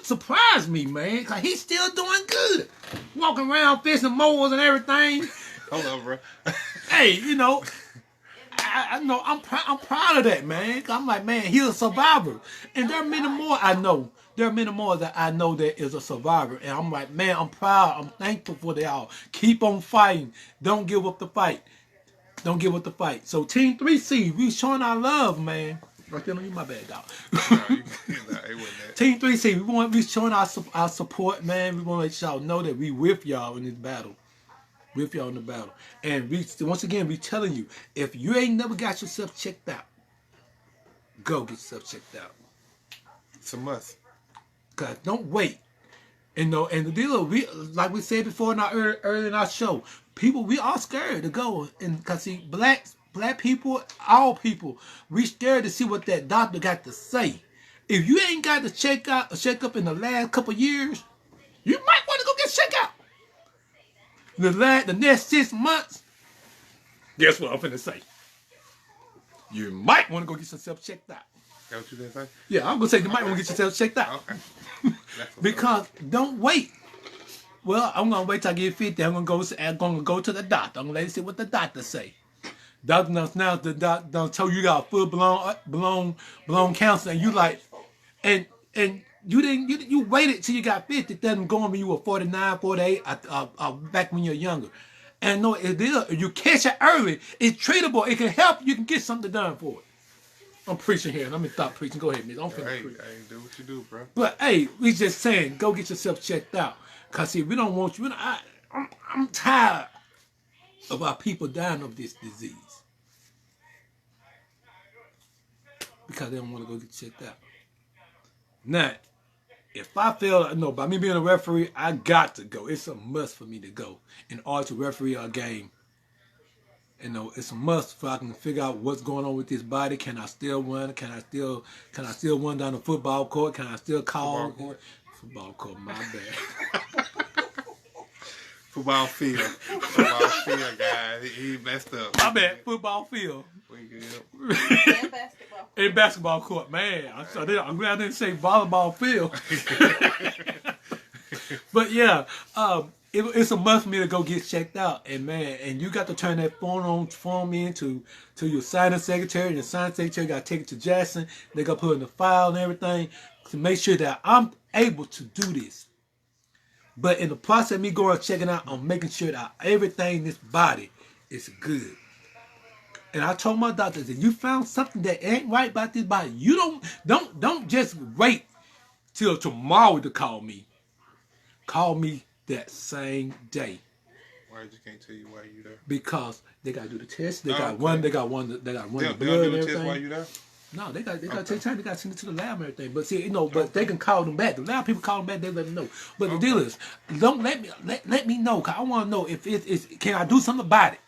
surprised me, man, because he's still doing good. Walking around fishing mowers and everything. Hold on, bro. Hey, I know I'm proud of that, man. I'm like, man, he's a survivor. And there are many more I know. There are many more that I know that is a survivor. And I'm like, man, I'm proud. I'm thankful for y'all. Keep on fighting. Don't give up the fight. Don't give up the fight. So Team 3C, we showing our love, man. Right there, you my bad, dog. Team 3C, we showing our support, man. We want to let y'all know that we with y'all in this battle. With y'all in the battle. And once again, we telling you, if you ain't never got yourself checked out, go get yourself checked out. It's a must. Cause don't wait. And the deal, like we said before in early in our show, people, we are scared to go. And cause see, black people, all people, we scared to see what that doctor got to say. If you ain't got to check up in the last couple years, you might want to go get checked out. The next 6 months, guess what I'm finna say? You might want to go get yourself checked out. That what you didn't say? Yeah, I'm gonna say you might want to get yourself checked out. Okay. Because don't wait. Well, I'm gonna wait till I get 50. I'm gonna go to the doctor. I'm gonna let you see what the doctor say. Doctor now the doctor done told you got full blown cancer, and you like, and you waited till you got 50. It doesn't go on when you were 49, 48, back when you're younger. And no, if you catch it early, it's treatable. It can help. You can get something done for it. I'm preaching here. Let me stop preaching. Go ahead, miss. I'm finna preach. Hey, do what you do, bro. But hey, we just saying, go get yourself checked out. Cause see, we don't want you. I'm tired of our people dying of this disease because they don't want to go get checked out. Now, if I fail, no, by me being a referee, I got to go. It's a must for me to go in order to referee a game. You know, it's a must so I can figure out what's going on with this body. Can I still run? Can I still run down the football court? Can I still call football court? My bad. Football field. Football field, guys. He messed up. My bad. Football field. We good. And basketball. In basketball court, man. I'm glad I didn't say volleyball field. But yeah, it's a must for me to go get checked out. And man, and you got to turn that form in to your signing secretary. And the signing secretary got to take it to Jackson. They got to put it in the file and everything to make sure that I'm able to do this. But in the process of me going and checking out, I'm making sure that everything in this body is good. And I told my doctor that you found something that ain't right about this body, you don't just wait till tomorrow to call me. Call me that same day. Why just can't tell you why you there? Because they gotta do the test. They got okay. one. They got one. They got one. They The don't blood do and the test everything. while you there? No, they got to take time. They got to send it to the lab and everything. But see, but they can call them back. The lab people call them back. They let them know. But the deal is, don't let me know. Cause I want to know if it's can I do something about it.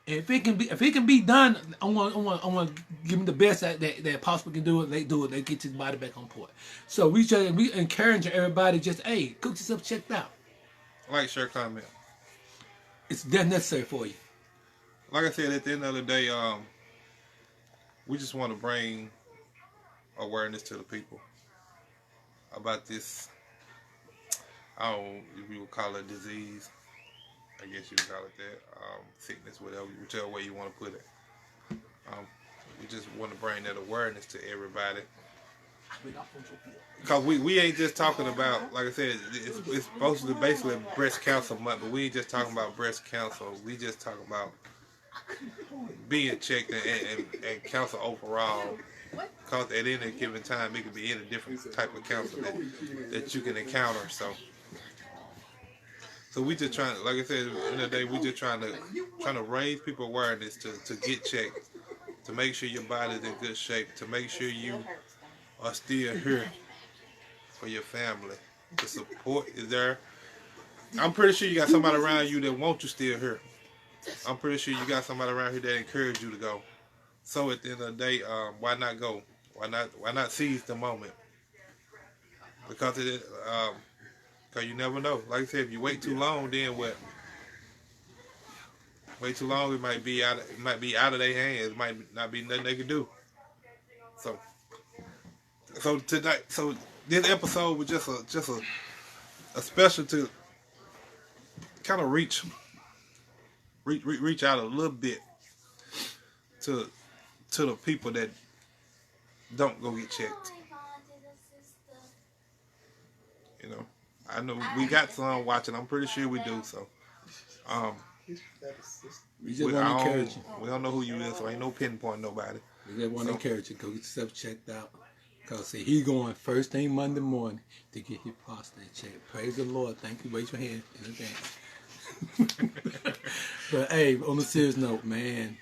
And if it can be done, I want to give them the best that possible can do it. They do it. They get his body back on point. So we encourage everybody just go get yourself checked out. Like, share, comment. It's that necessary for you. Like I said, at the end of the day, we just want to bring awareness to the people about this. I don't know if you would call it disease. I guess you would call it that. Sickness, whichever way you want to put it. We just want to bring that awareness to everybody. Because we ain't just talking about, like I said, it's supposed to be basically breast cancer month, but we ain't just talking about breast cancer. We just talking about being checked and cancer overall. Because at any given time, it can be any different type of cancer that you can encounter. So we just trying, like I said, in the day, we just trying to raise people awareness to get checked, to make sure your body's in good shape, to make sure you are still here for your family. The support is there. I'm pretty sure you got somebody around you that wants you still here. I'm pretty sure you got somebody around here that encourage you to go. So at the end of the day, why not go? Why not seize the moment? Because you never know. Like I said, if you wait too long, then what? Wait too long, it might be out of their hands. It might not be nothing they can do. So tonight, this episode was just a special to kind of reach out a little bit to the people that don't go get checked. You know, I know we got some watching. I'm pretty sure we do. So, we just want to encourage you. We don't know who you is, so ain't no pinpoint nobody. We just want to encourage you. Go get yourself checked out. Because see, he going first thing Monday morning to get his prostate checked. Praise the Lord. Thank you. Raise your hand in advance. But hey, on a serious note, man,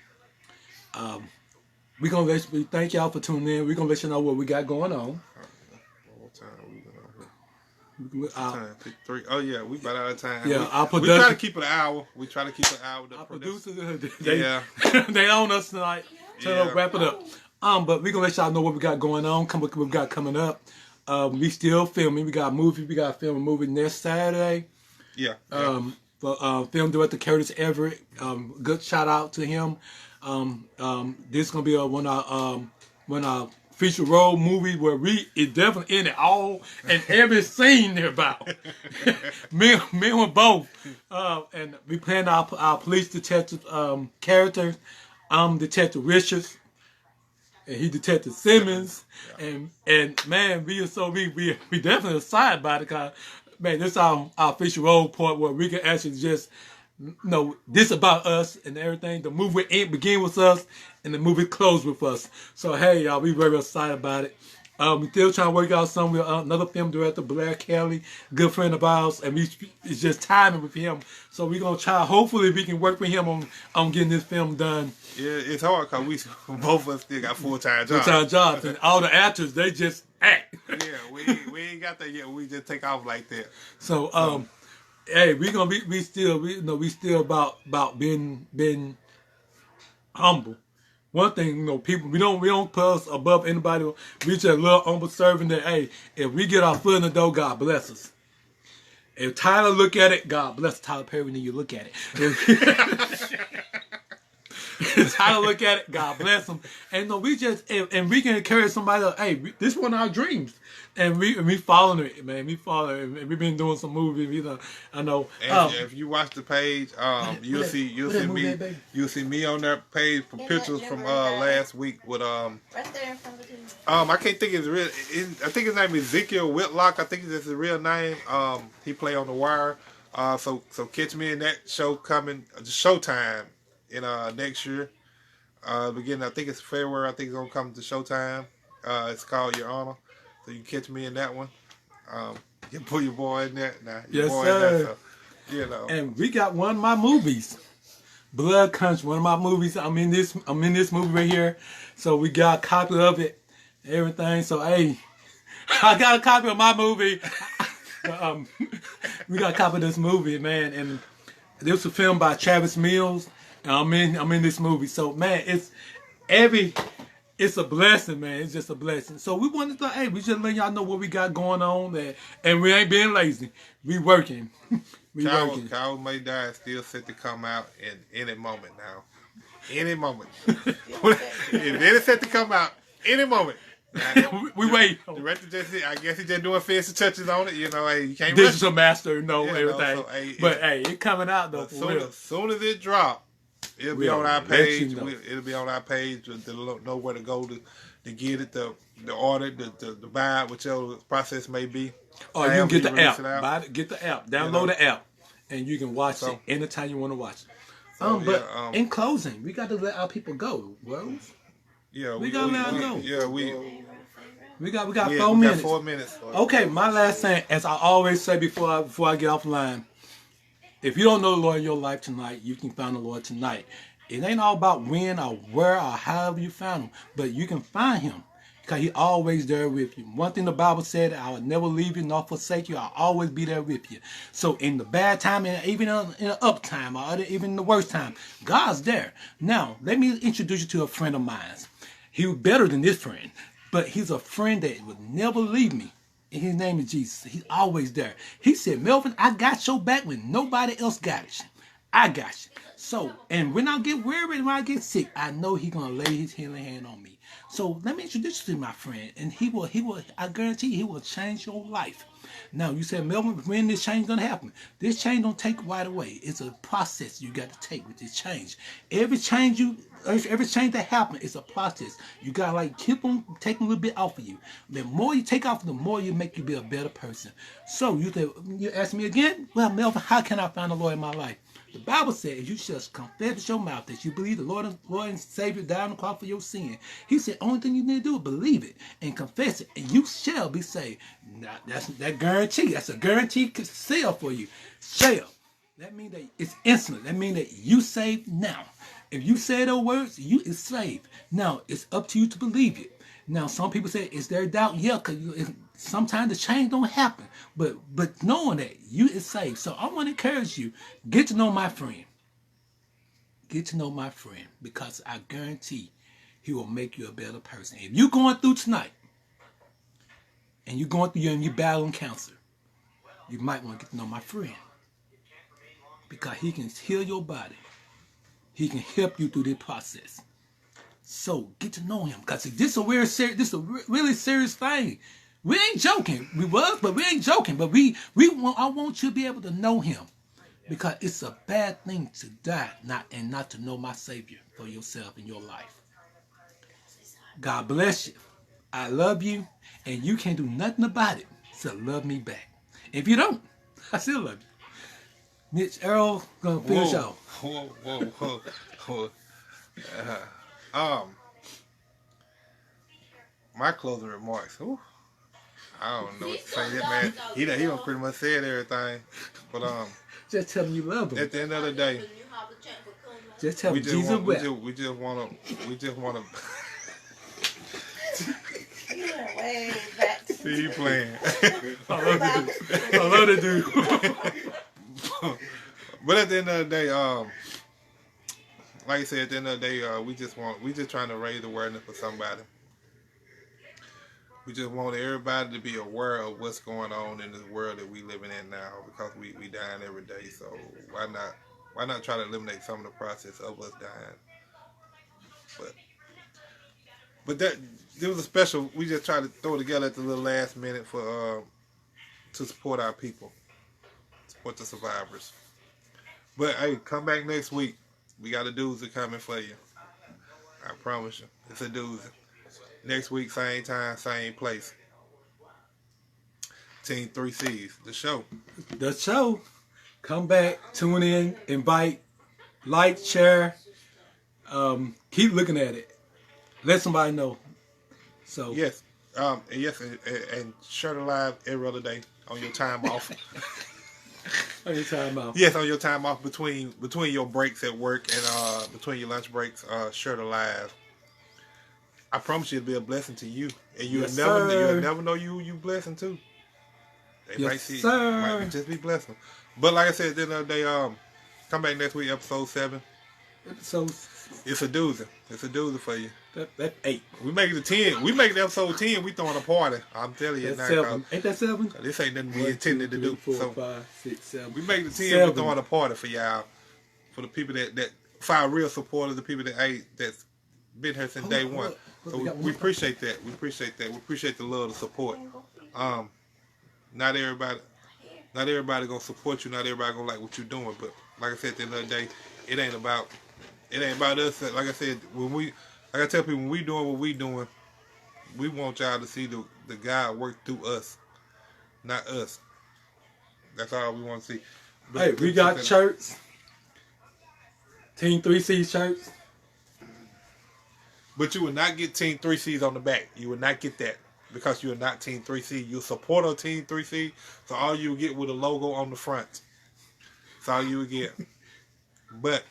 we thank y'all for tuning in. We're gonna let you know what we got going on. What time we time? 3. Oh yeah, we about out of time. Yeah, our we production. try to keep it an hour. We try to keep it an hour. Our producers, Yeah. they own us tonight. So wrap it up. But we're gonna let y'all know what we got going on. What we got coming up. We still filming. We got a movie. We got to film a movie next Saturday. Yeah. Film director Curtis Everett. Good shout out to him. This is gonna be one of our feature role movie where we is definitely in it all and every scene they're about. me and both. And we playing our police detective characters. I'm Detective Richards. And he Detective Simmons. Yeah. And man, we definitely excited about it because man, this is our official role part where we can actually just know this about us and everything. The movie begin with us and the movie close with us. So hey y'all, we very excited about it. We still trying to work out something with another film director, Blair Kelly, good friend of ours, and it's just timing with him. So we're gonna try. Hopefully, we can work with him on getting this film done. Yeah, it's hard because we both of us still got full-time jobs. Full-time jobs, and all the actors they just act. Yeah, we ain't got that yet. We just take off like that. So hey, we gonna we still about being humble. One thing, people we don't put us above anybody. We just a little humble serving that. Hey, if we get our foot in the door, God bless us. If Tyler look at it, God bless Tyler Perry when you look at it. If Tyler look at it, God bless him. And we just and we can encourage somebody else. Hey, this one of our dreams, and we following it, man. We follow it, and we've been doing some movies. I know. And if you watch the page, you'll see me on that page for pictures from last week with Right there in front of you. I can't think his real. I think his name is Ezekiel Whitlock. I think that's his real name. He play on The Wire. So catch me in that show coming Showtime in next year. Beginning, I think it's February. I think it's gonna come to Showtime. It's called Your Honor. So you can catch me in that one. You put your boy in there. Nah, your Yes, boy sir. in there, so, you know. And we got one of my movies, Blood Country. One of my movies. I'm in this movie right here. So we got a copy of it, everything. So hey, I got a copy of my movie. We got a copy of this movie, man. And this was filmed by Travis Mills. And I'm in this movie. So man, it's a blessing, man. It's just a blessing. So we wanted to, hey, we just let y'all know what we got going on, and we ain't being lazy. We working. Kyle May Die is still set to come out in any moment now. Any moment. It is set to come out any moment. we wait. Director I guess he's just doing fancy touches on it. You know, hey, you can't Digital rush. master, everything. So, hey, it coming out though. Soon as it drop, it'll be on our page. It'll be on our page to know where to go to get it, the order, the buy it, whichever process may be. Or you can get the app. Get the app. Download the app, and you can watch it anytime you want to watch it. In closing, we got to let our people go, Rose. Yeah, we gotta let them go. Yeah, we got 4 minutes. 4 minutes. Okay, my last thing, as I always say before I get offline, if you don't know the Lord in your life tonight, you can find the Lord tonight. It ain't all about when or where or however you found him, but you can find him because he's always there with you. One thing the Bible said, I will never leave you nor forsake you. I'll always be there with you. So in the bad time and even in the up time or even in the worst time, God's there. Now, let me introduce you to a friend of mine. He was better than this friend, but he's a friend that would never leave me. And his name is Jesus. He's always there. He said, Melvin, I got your back when nobody else got it. I got you. So, and when I get weary, when I get sick, I know he's going to lay his healing hand on me. So let me introduce you to my friend. And he will, I guarantee you, he will change your life. Now, you said, Melvin, when this change going to happen? This change don't take right away. It's a process you got to take with this change. Every change that happens is a process. You got to keep on taking a little bit off of you. The more you take off, the more you make you be a better person. So you ask me again, well, Melvin, how can I find the Lord in my life? The Bible says you shall confess with your mouth that you believe the Lord and Savior died on the cross for your sin. He said, only thing you need to do is believe it and confess it, and you shall be saved. Now, that's that guarantee. That's a guaranteed sale for you. Shall. That means that it's instant. That means that you saved now. If you say those words, you is saved. Now, it's up to you to believe it. Now, some people say, is there doubt? Yeah, because sometimes the change don't happen. But knowing that, you is saved. So I want to encourage you, get to know my friend. Get to know my friend, because I guarantee he will make you a better person. If you're going through tonight, and you're going through and you're battling cancer, you might want to get to know my friend. Because he can heal your body. He can help you through this process. So get to know him, because this is a really serious thing. We ain't joking. But we ain't joking. But I want you to be able to know him, because it's a bad thing to die not to know my Savior for yourself in your life. God bless you. I love you, and you can't do nothing about it. So love me back. If you don't, I still love you. Mitch Earl gonna finish off. Whoa. my closing remarks. Ooh, I don't know what to say. These That man, dogs, he though, done pretty much said everything. But Just tell them you love them. at the end of the day, Just tell we them just Jesus want, wept. we just wanna. You went way back to See you playing. I love to do. But at the end of the day, like I said, at the end of the day, we just trying to raise awareness for somebody. We just want everybody to be aware of what's going on in this world that we living in now, because we dying every day. So why not try to eliminate some of the process of us dying? But that there was a special. We just tried to throw together at the little last minute for to support our people, support the survivors. But hey, come back next week. We got a doozy coming for you. I promise you, it's a doozy. Next week, same time, same place. Team 3Cs, the show. The show. Come back, tune in, invite, like, share. Keep looking at it. Let somebody know. So Yes, and share the live every other day on your time off. anytime out. Yes, on your time off between your breaks at work and between your lunch breaks, share the live. I promise you, it'll be a blessing to you, and you'll Yes, never sir. you'll never know you blessing too. They Yes, might see, sir. might just be blessing. But like I said, at the end of the day, come back next week, episode 7. So It's a doozy. It's a doozy for you. that's 8. We make it to 10. We make it episode 10. We throwing a party. I'm telling you That's now, 7. Ain't that 7? 'cause this ain't nothing we 1, intended 2, to do. 3, 4, So 5, 6, 7. we make it to 10. 7. We throwing a party for y'all, for the people that for our real supporters, the people that's been here since day one. So we appreciate that. We appreciate that. We appreciate the love, the support. Not everybody gonna support you. Not everybody gonna like what you're doing. But like I said, at the end of the day, it ain't about us. Like I said, like I tell people, when we doing what we doing, we want y'all to see the God work through us, not us. That's all we want to see. But Hey, we got shirts. Team 3C shirts. But you will not get Team 3Cs on the back. You will not get that, because you are not Team 3C. You're a supporter of Team 3C, so all you will get with a logo on the front. That's all you will get. But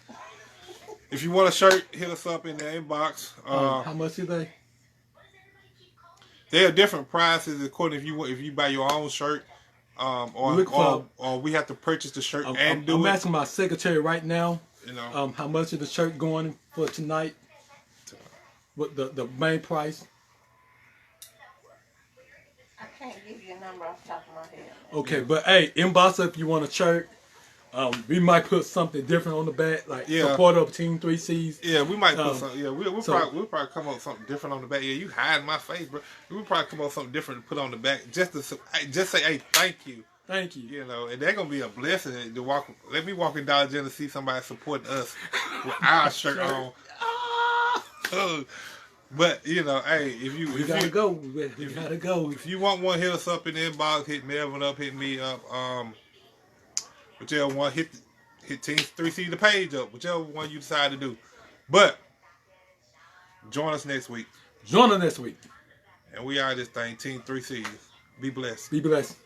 if you want a shirt, hit us up in the inbox. How much are they? There are different prices according if you buy your own shirt, or we have to purchase the shirt and do I'm it. asking my secretary right now. You know, How much is the shirt going for tonight? What the main price? I can't give you a number off the top of my head. Okay, but hey, inbox us if you want a shirt. We might put something different on the back, like supporter of Team 3Cs. yeah, we might put something. Yeah, we'll probably come up with something different on the back. Yeah, you hiding my face, bro. We'll probably come up with something different to put on the back, just say, hey, thank you. Thank you. You know, and that's gonna be a blessing to walk. Let me walk in Dollar General and see somebody supporting us with our shirt on. But you know, hey, We gotta go. We gotta go. If you want one, hit us up in the inbox. Hit Melvin up. Hit me up. Whichever one, hit Team 3C the page up. Whichever one you decide to do. But join us next week. Join us next week. And we are this thing, Team 3Cs. Be blessed. Be blessed.